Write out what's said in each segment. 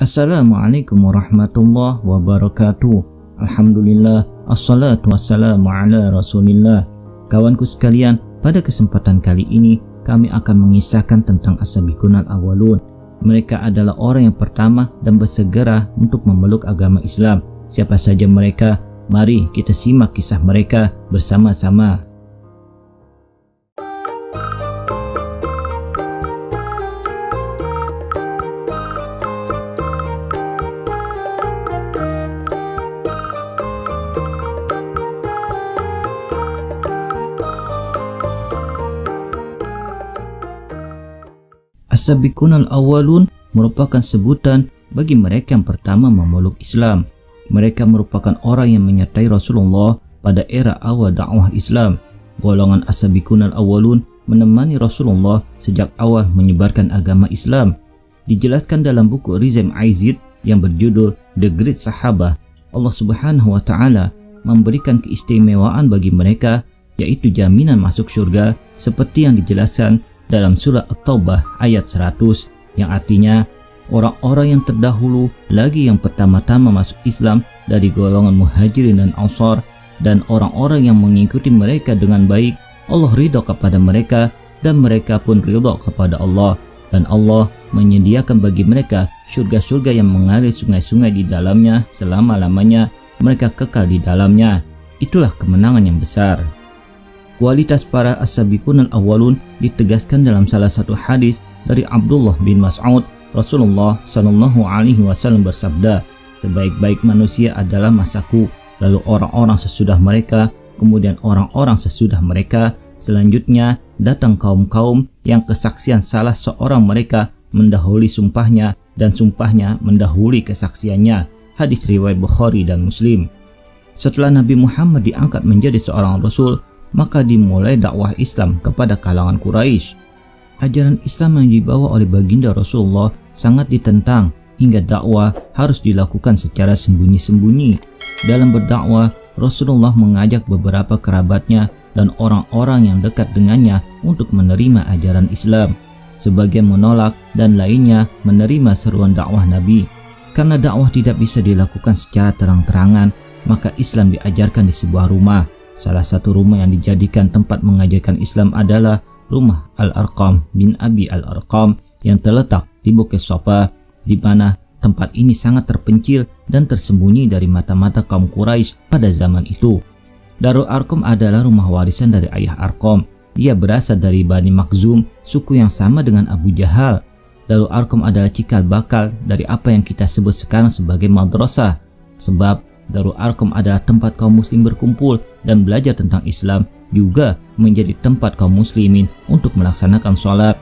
Assalamualaikum warahmatullahi wabarakatuh. Alhamdulillah, assalatu wassalamu ala rasulillah. Kawanku sekalian, pada kesempatan kali ini kami akan mengisahkan tentang as-sabiqunal awwalun. Mereka adalah orang yang pertama dan bersegera untuk memeluk agama Islam. Siapa saja mereka? Mari kita simak kisah mereka bersama-sama. As-sabiqunal awwalun merupakan sebutan bagi mereka yang pertama memeluk Islam. Mereka merupakan orang yang menyertai Rasulullah pada era awal dakwah Islam. Golongan as-sabiqunal awwalun menemani Rasulullah sejak awal menyebarkan agama Islam. Dijelaskan dalam buku Rizm Aizid yang berjudul The Great Sahabah, Allah Subhanahu wa Ta'ala memberikan keistimewaan bagi mereka, yaitu jaminan masuk surga seperti yang dijelaskan dalam surah At-Taubah ayat 100, yang artinya orang-orang yang terdahulu lagi yang pertama-tama masuk Islam dari golongan muhajirin dan ansar, dan orang-orang yang mengikuti mereka dengan baik, Allah ridha kepada mereka dan mereka pun ridha kepada Allah, dan Allah menyediakan bagi mereka surga-surga yang mengalir sungai-sungai di dalamnya selama-lamanya, mereka kekal di dalamnya. Itulah kemenangan yang besar. Kualitas para as-sabiqunal awwalun ditegaskan dalam salah satu hadis dari Abdullah bin Mas'ud. Rasulullah Shallallahu Alaihi Wasallam bersabda, sebaik-baik manusia adalah masaku, lalu orang-orang sesudah mereka, kemudian orang-orang sesudah mereka, selanjutnya datang kaum-kaum yang kesaksian salah seorang mereka mendahului sumpahnya dan sumpahnya mendahului kesaksiannya. Hadis riwayat Bukhari dan Muslim. Setelah Nabi Muhammad diangkat menjadi seorang Rasul, maka dimulai dakwah Islam kepada kalangan Quraisy. Ajaran Islam yang dibawa oleh baginda Rasulullah sangat ditentang, hingga dakwah harus dilakukan secara sembunyi-sembunyi. Dalam berdakwah, Rasulullah mengajak beberapa kerabatnya dan orang-orang yang dekat dengannya untuk menerima ajaran Islam. Sebagian menolak dan lainnya menerima seruan dakwah Nabi. Karena dakwah tidak bisa dilakukan secara terang-terangan, maka Islam diajarkan di sebuah rumah. Salah satu rumah yang dijadikan tempat mengajarkan Islam adalah rumah Al-Arqam bin Abi Al-Arqam yang terletak di Bukit Sofa, di mana tempat ini sangat terpencil dan tersembunyi dari mata-mata kaum Quraisy pada zaman itu. Darul Arqam adalah rumah warisan dari ayah Arqam. Dia berasal dari Bani Makhzum, suku yang sama dengan Abu Jahal. Darul Arqam adalah cikal bakal dari apa yang kita sebut sekarang sebagai madrasah, sebab Darul Arqam adalah tempat kaum muslim berkumpul dan belajar tentang Islam, juga menjadi tempat kaum muslimin untuk melaksanakan sholat.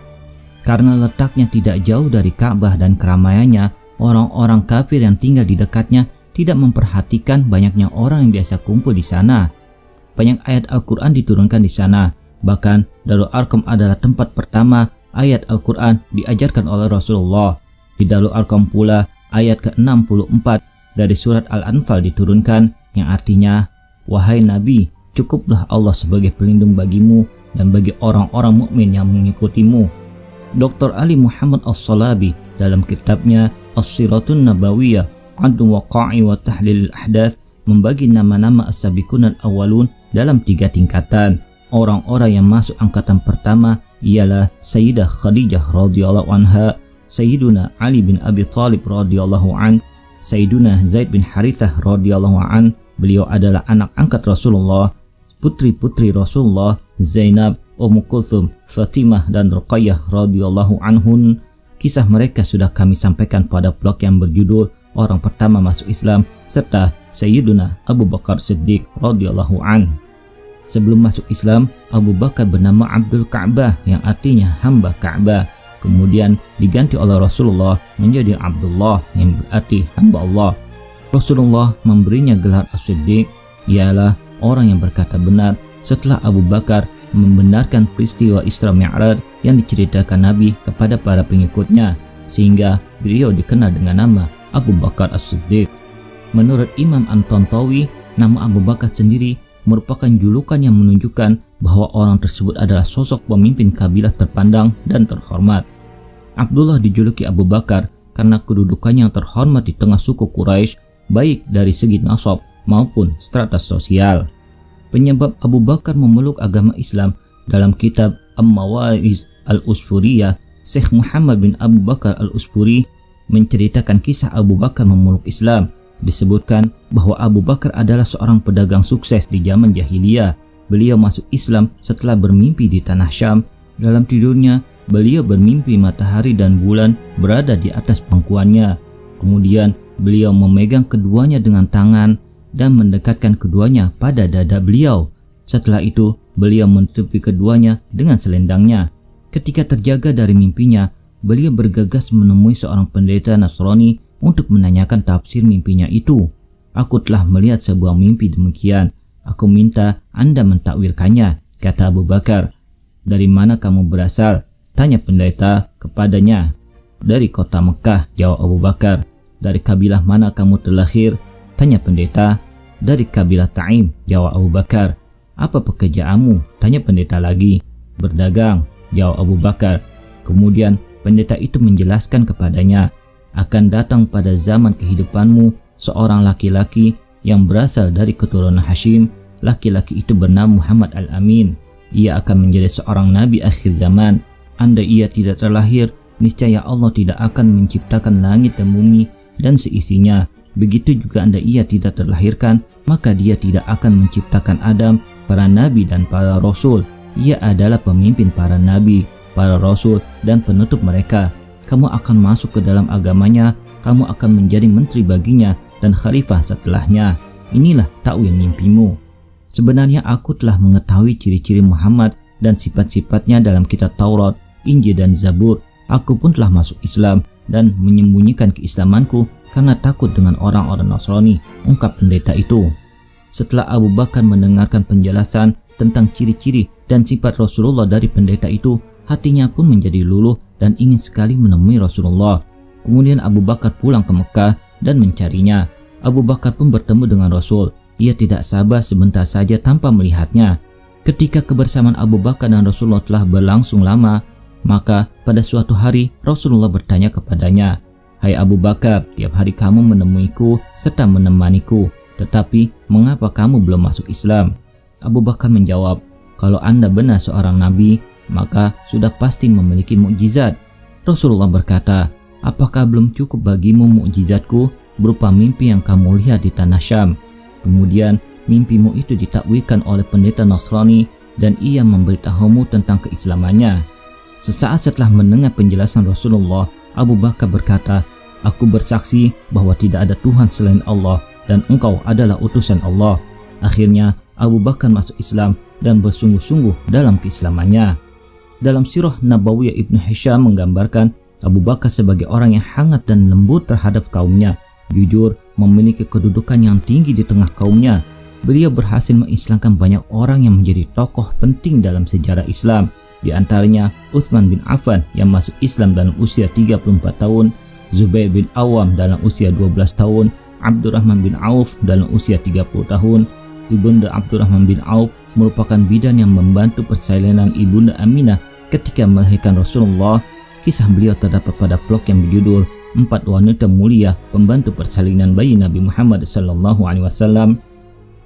Karena letaknya tidak jauh dari Ka'bah dan keramaiannya, orang-orang kafir yang tinggal di dekatnya tidak memperhatikan banyaknya orang yang biasa kumpul di sana. Banyak ayat Al-Quran diturunkan di sana. Bahkan Darul Arqam adalah tempat pertama ayat Al-Quran diajarkan oleh Rasulullah. Di Darul Arqam pula ayat ke-64 dari surat Al-Anfal diturunkan, yang artinya, wahai Nabi, cukuplah Allah sebagai pelindung bagimu dan bagi orang-orang mukmin yang mengikutimu. Dr. Ali Muhammad As-Salabi dalam kitabnya As-Siratun Nabawiyah, Addu Waqa'i wa Tahlil Ahdath membagi nama-nama as-sabiqunal awwalun dalam 3 tingkatan. Orang-orang yang masuk angkatan pertama ialah Sayyidah Khadijah radhiyallahu anha, Sayyiduna Ali bin Abi Thalib radhiyallahu an, Sayyiduna Zaid bin Harithah radhiyallahu an. Beliau adalah anak angkat Rasulullah. Putri-putri Rasulullah Zainab, Ummu Kulthum, Fatimah dan Ruqayyah radhiyallahu anhun. Kisah mereka sudah kami sampaikan pada blog yang berjudul Orang Pertama Masuk Islam, serta Sayyiduna Abu Bakar Siddiq radhiyallahu an. Sebelum masuk Islam, Abu Bakar bernama Abdul Ka'bah, yang artinya hamba Ka'bah. Kemudian diganti oleh Rasulullah menjadi Abdullah, yang berarti hamba Allah. Rasulullah memberinya gelar As-Siddiq, ialah orang yang berkata benar, setelah Abu Bakar membenarkan peristiwa Isra Mi'raj yang diceritakan Nabi kepada para pengikutnya, sehingga beliau dikenal dengan nama Abu Bakar As-Siddiq. Menurut Imam An-Tantawi, nama Abu Bakar sendiri merupakan julukan yang menunjukkan bahwa orang tersebut adalah sosok pemimpin kabilah terpandang dan terhormat. Abdullah dijuluki Abu Bakar karena kedudukannya yang terhormat di tengah suku Quraisy, baik dari segi nasab maupun strata sosial. Penyebab Abu Bakar memeluk agama Islam dalam kitab Al-Mawaiz Al-Usfuriyah, Syekh Muhammad bin Abu Bakar Al-Usfuri menceritakan kisah Abu Bakar memeluk Islam. Disebutkan bahwa Abu Bakar adalah seorang pedagang sukses di zaman jahiliyah. Beliau masuk Islam setelah bermimpi di tanah Syam. Dalam tidurnya, beliau bermimpi matahari dan bulan berada di atas pangkuannya. Kemudian beliau memegang keduanya dengan tangan dan mendekatkan keduanya pada dada beliau. Setelah itu, beliau menutupi keduanya dengan selendangnya. Ketika terjaga dari mimpinya, beliau bergegas menemui seorang pendeta Nasrani untuk menanyakan tafsir mimpinya itu. "Aku telah melihat sebuah mimpi demikian. Aku minta Anda mentakwilkannya," kata Abu Bakar. "Dari mana kamu berasal?" tanya pendeta kepadanya. "Dari kota Mekah," jawab Abu Bakar. "Dari kabilah mana kamu terlahir?" tanya pendeta. "Dari kabilah Taim," jawab Abu Bakar. "Apa pekerjaanmu?" tanya pendeta lagi. "Berdagang," jawab Abu Bakar. Kemudian pendeta itu menjelaskan kepadanya, "Akan datang pada zaman kehidupanmu seorang laki-laki yang berasal dari keturunan Hashim. Laki-laki itu bernama Muhammad Al-Amin. Ia akan menjadi seorang nabi akhir zaman. Andai ia tidak terlahir, niscaya Allah tidak akan menciptakan langit dan bumi dan seisinya. Begitu juga andai ia tidak terlahirkan, maka dia tidak akan menciptakan Adam, para nabi dan para rasul. Ia adalah pemimpin para nabi, para rasul dan penutup mereka. Kamu akan masuk ke dalam agamanya, kamu akan menjadi menteri baginya dan khalifah setelahnya. Inilah takwil mimpimu." Sebenarnya aku telah mengetahui ciri-ciri Muhammad dan sifat-sifatnya dalam kitab Taurat, Injil dan Zabur. Aku pun telah masuk Islam dan menyembunyikan keislamanku karena takut dengan orang-orang Nasrani, ungkap pendeta itu. Setelah Abu Bakar mendengarkan penjelasan tentang ciri-ciri dan sifat Rasulullah dari pendeta itu, hatinya pun menjadi luluh dan ingin sekali menemui Rasulullah. Kemudian Abu Bakar pulang ke Mekah dan mencarinya. Abu Bakar pun bertemu dengan Rasul. Ia tidak sabar sebentar saja tanpa melihatnya. Ketika kebersamaan Abu Bakar dan Rasulullah telah berlangsung lama, maka pada suatu hari Rasulullah bertanya kepadanya, "Hai Abu Bakar, tiap hari kamu menemuiku serta menemaniku, tetapi mengapa kamu belum masuk Islam?" Abu Bakar menjawab, "Kalau Anda benar seorang nabi, maka sudah pasti memiliki mukjizat." Rasulullah berkata, "Apakah belum cukup bagimu mukjizatku berupa mimpi yang kamu lihat di tanah Syam?" Kemudian mimpimu itu ditakwilkan oleh pendeta Nasrani dan ia memberitahumu tentang keislamannya. Sesaat setelah mendengar penjelasan Rasulullah, Abu Bakar berkata, "Aku bersaksi bahwa tidak ada Tuhan selain Allah dan engkau adalah utusan Allah." Akhirnya Abu Bakar masuk Islam dan bersungguh-sungguh dalam keislamannya. Dalam sirah Nabawiyah Ibnu Hisham menggambarkan Abu Bakar sebagai orang yang hangat dan lembut terhadap kaumnya, jujur, memiliki kedudukan yang tinggi di tengah kaumnya. Beliau berhasil mengislamkan banyak orang yang menjadi tokoh penting dalam sejarah Islam. Di antaranya Utsman bin Affan yang masuk Islam dalam usia 34 tahun, Zubair bin Awam dalam usia 12 tahun, Abdurrahman bin Auf dalam usia 30 tahun. Ibunda Abdurrahman bin Auf merupakan bidan yang membantu persalinan Ibunda Aminah ketika melahirkan Rasulullah. Kisah beliau terdapat pada blog yang berjudul 4 wanita mulia pembantu persalinan bayi Nabi Muhammad SAW.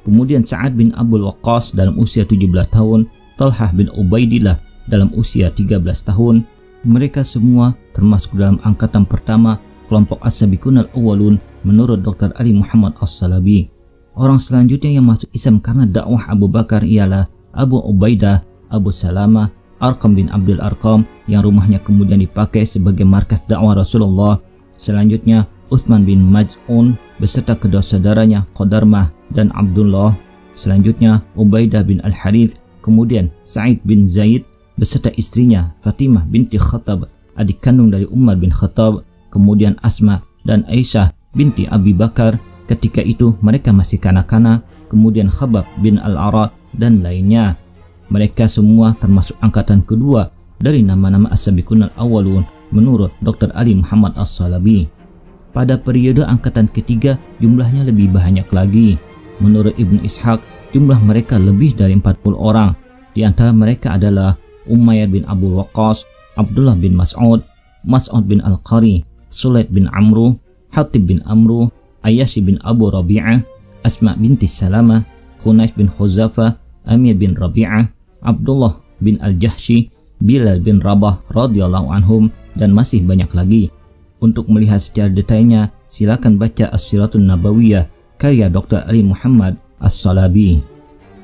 Kemudian Sa'ad bin Abdul Waqqas dalam usia 17 tahun, Talhah bin Ubaidillah dalam usia 13 tahun. Mereka semua termasuk dalam angkatan pertama kelompok As-Sabiqun Al-Awwalun menurut Dr. Ali Muhammad As-Salabi. Orang selanjutnya yang masuk Islam karena dakwah Abu Bakar ialah Abu Ubaidah, Abu Salamah, Arqam bin Abdul Arqam yang rumahnya kemudian dipakai sebagai markas dakwah Rasulullah. Selanjutnya Utsman bin Maz'un beserta kedua saudaranya Qadarmah dan Abdullah. Selanjutnya Ubaidah bin Al-Harith, kemudian Sa'id bin Zaid beserta istrinya Fatimah binti Khattab, adik kandung dari Umar bin Khattab, kemudian Asma dan Aisyah binti Abi Bakar. Ketika itu mereka masih kanak-kanak, kemudian Khabab bin Al-Arad dan lainnya. Mereka semua termasuk angkatan kedua dari nama-nama As-Sabiqun Al-Awwalun menurut Dr. Ali Muhammad As-Salabi. Pada periode angkatan ketiga jumlahnya lebih banyak lagi. Menurut Ibnu Ishaq, jumlah mereka lebih dari 40 orang. Di antara mereka adalah Umayyah bin Abu Waqqas, Abdullah bin Mas'ud, Mas'ud bin Al-Qari, Sulaid bin Amru, Hatib bin Amru, Ayyashi bin Abu Rabi'ah, Asma binti Salamah, Khunais bin Khuzafah, Amir bin Rabi'ah, Abdullah bin Al-Jahshi, Bilal bin Rabah radhiyallahu anhum, dan masih banyak lagi. Untuk melihat secara detailnya, silakan baca As-Siratun Nabawiyah karya Dr. Ali Muhammad As-Salabi.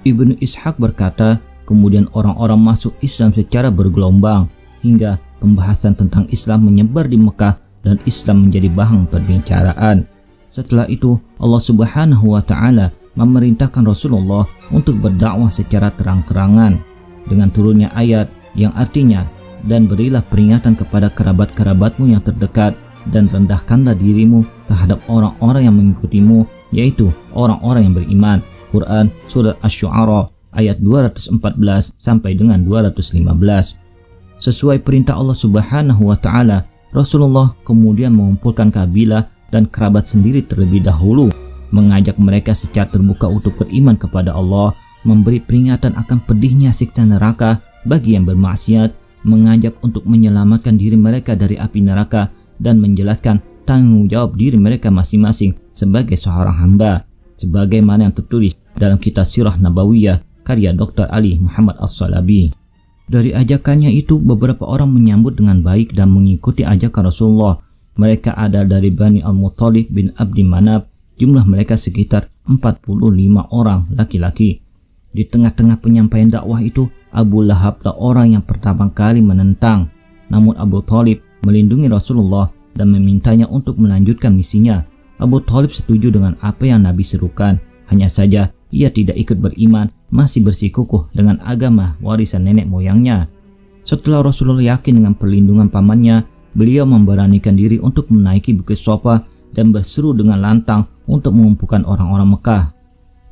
Ibnu Ishaq berkata, kemudian orang-orang masuk Islam secara bergelombang hingga pembahasan tentang Islam menyebar di Mekah dan Islam menjadi bahan perbincangan. Setelah itu, Allah Subhanahu wa Ta'ala memerintahkan Rasulullah untuk berdakwah secara terang-terangan dengan turunnya ayat yang artinya, dan berilah peringatan kepada kerabat-kerabatmu yang terdekat, dan rendahkanlah dirimu terhadap orang-orang yang mengikutimu, yaitu orang-orang yang beriman. Quran Surat Asy-Syu'ara ayat 214 sampai dengan 215. Sesuai perintah Allah Subhanahu wa Ta'ala, Rasulullah kemudian mengumpulkan kabilah dan kerabat sendiri terlebih dahulu, mengajak mereka secara terbuka untuk beriman kepada Allah, memberi peringatan akan pedihnya siksa neraka bagi yang bermaksiat, mengajak untuk menyelamatkan diri mereka dari api neraka, dan menjelaskan tanggung jawab diri mereka masing-masing sebagai seorang hamba, sebagaimana yang tertulis dalam kitab Sirah Nabawiyah karya Dr. Ali Muhammad As-Salabi. Dari ajakannya itu, beberapa orang menyambut dengan baik dan mengikuti ajakan Rasulullah. Mereka ada dari Bani Al-Muttalib bin Abdi Manaf, jumlah mereka sekitar 45 orang laki-laki. Di tengah-tengah penyampaian dakwah itu, Abu Lahab adalah orang yang pertama kali menentang. Namun Abu Thalib melindungi Rasulullah dan memintanya untuk melanjutkan misinya. Abu Thalib setuju dengan apa yang Nabi serukan. Hanya saja ia tidak ikut beriman, masih bersikukuh dengan agama warisan nenek moyangnya. Setelah Rasulullah yakin dengan perlindungan pamannya, beliau memberanikan diri untuk menaiki Bukit Sofa dan berseru dengan lantang untuk mengumpulkan orang-orang Mekah.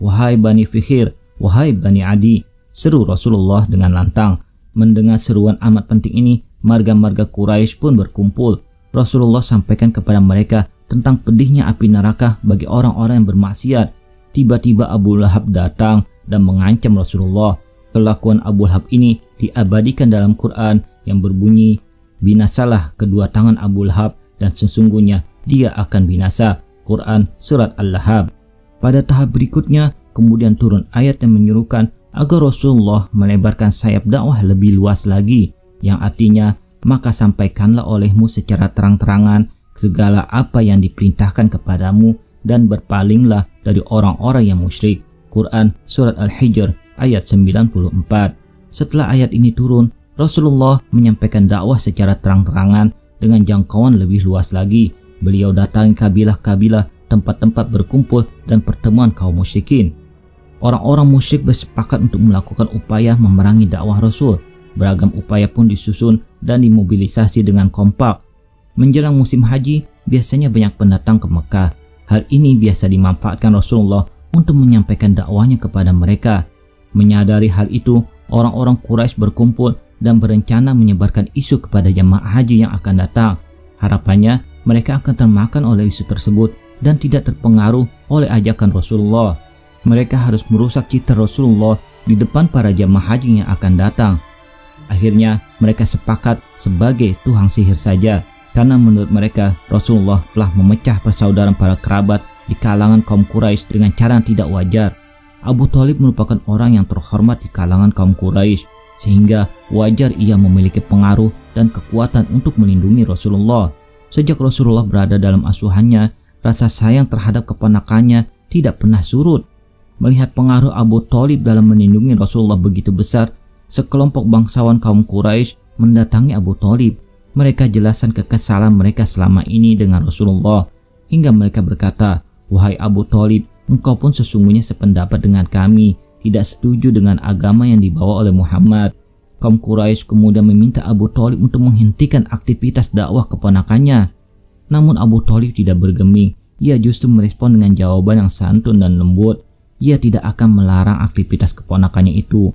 "Wahai Bani Fikhir, wahai Bani Adi," seru Rasulullah dengan lantang. Mendengar seruan amat penting ini, marga-marga Quraisy pun berkumpul. Rasulullah sampaikan kepada mereka tentang pedihnya api neraka bagi orang-orang yang bermaksiat. Tiba-tiba Abu Lahab datang dan mengancam Rasulullah. Kelakuan Abu Lahab ini diabadikan dalam Quran yang berbunyi, "Binasalah kedua tangan Abu Lahab dan sesungguhnya dia akan binasa." Quran Surat Al-Lahab. Pada tahap berikutnya, kemudian turun ayat yang menyuruhkan agar Rasulullah melebarkan sayap dakwah lebih luas lagi, yang artinya, maka sampaikanlah olehmu secara terang-terangan segala apa yang diperintahkan kepadamu dan berpalinglah dari orang-orang yang musyrik. Quran Surat Al-Hijr ayat 94. Setelah ayat ini turun, Rasulullah menyampaikan dakwah secara terang-terangan dengan jangkauan lebih luas lagi. Beliau datangi kabilah-kabilah, tempat-tempat berkumpul dan pertemuan kaum musyrikin. Orang-orang musyrik bersepakat untuk melakukan upaya memerangi dakwah Rasul. Beragam upaya pun disusun dan dimobilisasi dengan kompak. Menjelang musim haji, biasanya banyak pendatang ke Mekah. Hal ini biasa dimanfaatkan Rasulullah untuk menyampaikan dakwahnya kepada mereka. Menyadari hal itu, orang-orang Quraisy berkumpul dan berencana menyebarkan isu kepada jamaah haji yang akan datang. Harapannya, mereka akan termakan oleh isu tersebut dan tidak terpengaruh oleh ajakan Rasulullah. Mereka harus merusak citra Rasulullah di depan para jamaah haji yang akan datang. Akhirnya, mereka sepakat sebagai tukang sihir saja, karena menurut mereka Rasulullah telah memecah persaudaraan para kerabat di kalangan kaum Quraisy dengan cara yang tidak wajar. Abu Thalib merupakan orang yang terhormat di kalangan kaum Quraisy, sehingga wajar ia memiliki pengaruh dan kekuatan untuk melindungi Rasulullah. Sejak Rasulullah berada dalam asuhannya, rasa sayang terhadap keponakannya tidak pernah surut. Melihat pengaruh Abu Thalib dalam melindungi Rasulullah begitu besar, sekelompok bangsawan kaum Quraisy mendatangi Abu Thalib. Mereka jelaskan kekesalan mereka selama ini dengan Rasulullah, hingga mereka berkata, "Wahai Abu Thalib, engkau pun sesungguhnya sependapat dengan kami, tidak setuju dengan agama yang dibawa oleh Muhammad." Kaum Quraisy kemudian meminta Abu Thalib untuk menghentikan aktivitas dakwah keponakannya. Namun Abu Thalib tidak bergeming. Ia justru merespon dengan jawaban yang santun dan lembut. Ia tidak akan melarang aktivitas keponakannya itu.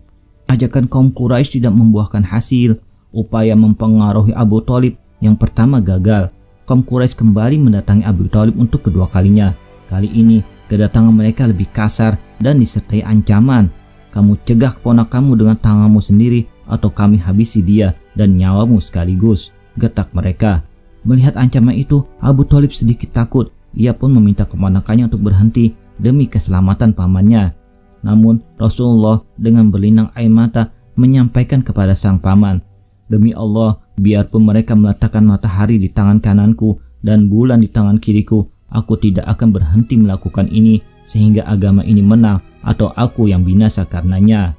Ajakan kaum Quraisy tidak membuahkan hasil. Upaya mempengaruhi Abu Thalib yang pertama gagal. Kaum Quraisy kembali mendatangi Abu Thalib untuk kedua kalinya. Kali ini kedatangan mereka lebih kasar dan disertai ancaman. "Kamu cegah keponakanmu dengan tanganmu sendiri atau kami habisi dia dan nyawamu sekaligus," getak mereka. Melihat ancaman itu, Abu Thalib sedikit takut. Ia pun meminta keponakannya untuk berhenti demi keselamatan pamannya. Namun Rasulullah dengan berlinang air mata menyampaikan kepada sang paman, "Demi Allah, biarpun mereka meletakkan matahari di tangan kananku dan bulan di tangan kiriku, aku tidak akan berhenti melakukan ini sehingga agama ini menang atau aku yang binasa karenanya."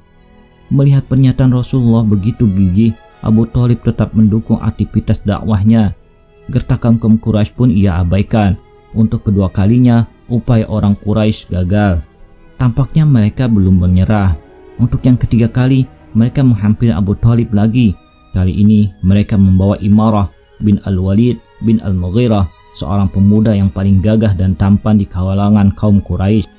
Melihat pernyataan Rasulullah begitu gigih, Abu Thalib tetap mendukung aktivitas dakwahnya. Gertakan kaum Quraisy pun ia abaikan. Untuk kedua kalinya, upaya orang Quraisy gagal. Tampaknya mereka belum menyerah. Untuk yang ketiga kali, mereka menghampiri Abu Thalib lagi. Kali ini mereka membawa Imarah bin Al-Walid bin Al-Mughirah, seorang pemuda yang paling gagah dan tampan di kalangan kaum Quraisy.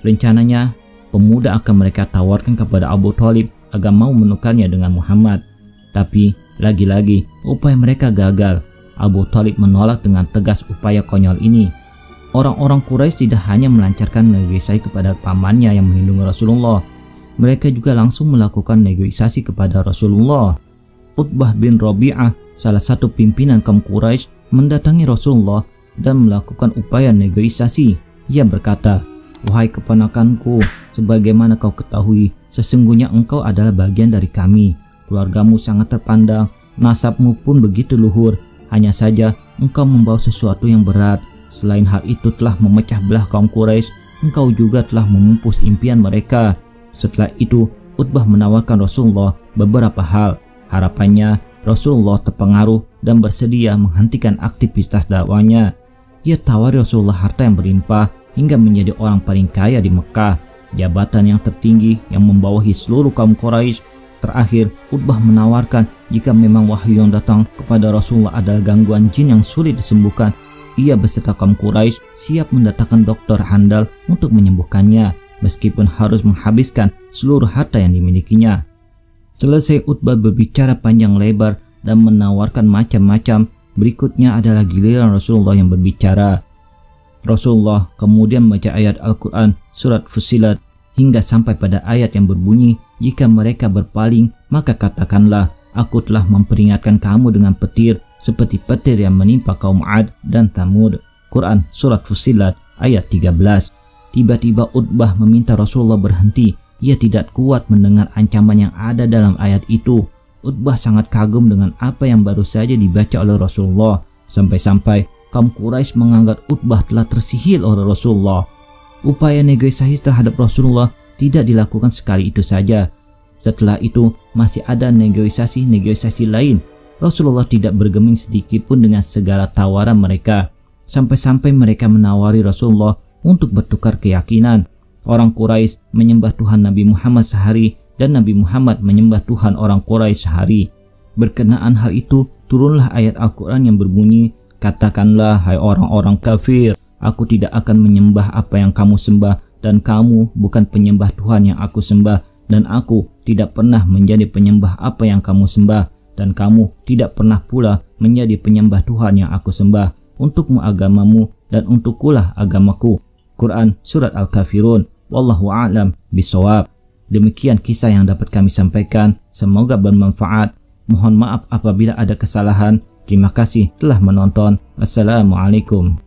Rencananya, pemuda akan mereka tawarkan kepada Abu Thalib agar mau menukarnya dengan Muhammad. Tapi lagi-lagi upaya mereka gagal. Abu Thalib menolak dengan tegas upaya konyol ini. Orang-orang Quraisy tidak hanya melancarkan negosiasi kepada pamannya yang melindungi Rasulullah, mereka juga langsung melakukan negosiasi kepada Rasulullah. Utbah bin Rabi'ah, salah satu pimpinan kaum Quraisy, mendatangi Rasulullah dan melakukan upaya negosiasi. Ia berkata, "Wahai keponakanku, sebagaimana kau ketahui, sesungguhnya engkau adalah bagian dari kami. Keluargamu sangat terpandang, nasabmu pun begitu luhur. Hanya saja engkau membawa sesuatu yang berat. Selain hal itu telah memecah belah kaum Quraisy, engkau juga telah memupus impian mereka." Setelah itu, Utbah menawarkan Rasulullah beberapa hal. Harapannya, Rasulullah terpengaruh dan bersedia menghentikan aktivitas dakwanya. Ia tawari Rasulullah harta yang berlimpah hingga menjadi orang paling kaya di Mekah, jabatan yang tertinggi yang membawahi seluruh kaum Quraisy. Terakhir, Utbah menawarkan jika memang wahyu yang datang kepada Rasulullah adalah gangguan jin yang sulit disembuhkan, ia beserta kaum Quraisy siap mendatangkan dokter handal untuk menyembuhkannya, meskipun harus menghabiskan seluruh harta yang dimilikinya. Selesai Utbah berbicara panjang lebar dan menawarkan macam-macam, berikutnya adalah giliran Rasulullah yang berbicara. Rasulullah kemudian membaca ayat Al-Quran surat Fussilat hingga sampai pada ayat yang berbunyi, "Jika mereka berpaling, maka katakanlah, aku telah memperingatkan kamu dengan petir seperti petir yang menimpa kaum Ad dan Thamud." Quran surat Fussilat ayat 13. Tiba-tiba Utbah meminta Rasulullah berhenti. Ia tidak kuat mendengar ancaman yang ada dalam ayat itu. Utbah sangat kagum dengan apa yang baru saja dibaca oleh Rasulullah, sampai-sampai kaum Quraisy menganggap Utbah telah tersihir oleh Rasulullah. Upaya negosiasi terhadap Rasulullah tidak dilakukan sekali itu saja. Setelah itu masih ada negosiasi lain. Rasulullah tidak bergeming sedikit pun dengan segala tawaran mereka, sampai-sampai mereka menawari Rasulullah untuk bertukar keyakinan. Orang Quraisy menyembah Tuhan Nabi Muhammad sehari dan Nabi Muhammad menyembah Tuhan orang Quraisy sehari. Berkenaan hal itu, turunlah ayat Al-Quran yang berbunyi, "Katakanlah, hai orang-orang kafir, aku tidak akan menyembah apa yang kamu sembah, dan kamu bukan penyembah Tuhan yang aku sembah, dan aku tidak pernah menjadi penyembah apa yang kamu sembah, dan kamu tidak pernah pula menjadi penyembah Tuhan yang aku sembah. Untukmu agamamu, dan untukkulah agamaku." Quran Surat Al-Kafirun. Wallahu a'lam bishawab. Demikian kisah yang dapat kami sampaikan. Semoga bermanfaat. Mohon maaf apabila ada kesalahan. Terima kasih telah menonton. Assalamualaikum.